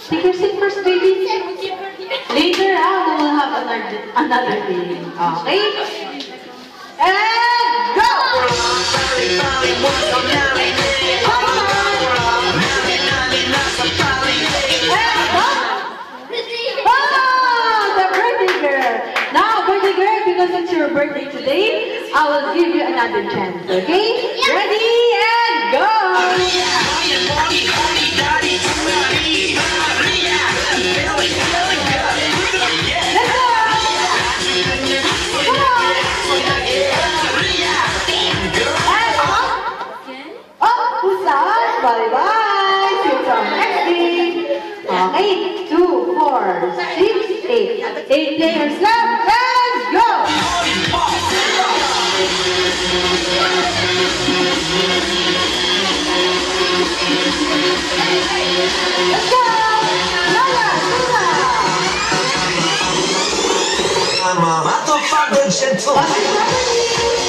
Take your seat first, baby. Later, we will have another day. Okay? And go! The birthday girl. Now, birthday girl, because it's your birthday today, I will give you another chance, okay? Ready, and go! Bye-bye. See you from next week. Okay, 2, 4, 6, 8. 8 players left. Let's go! Let's go! Lala, I'm a motherfucking gentleman.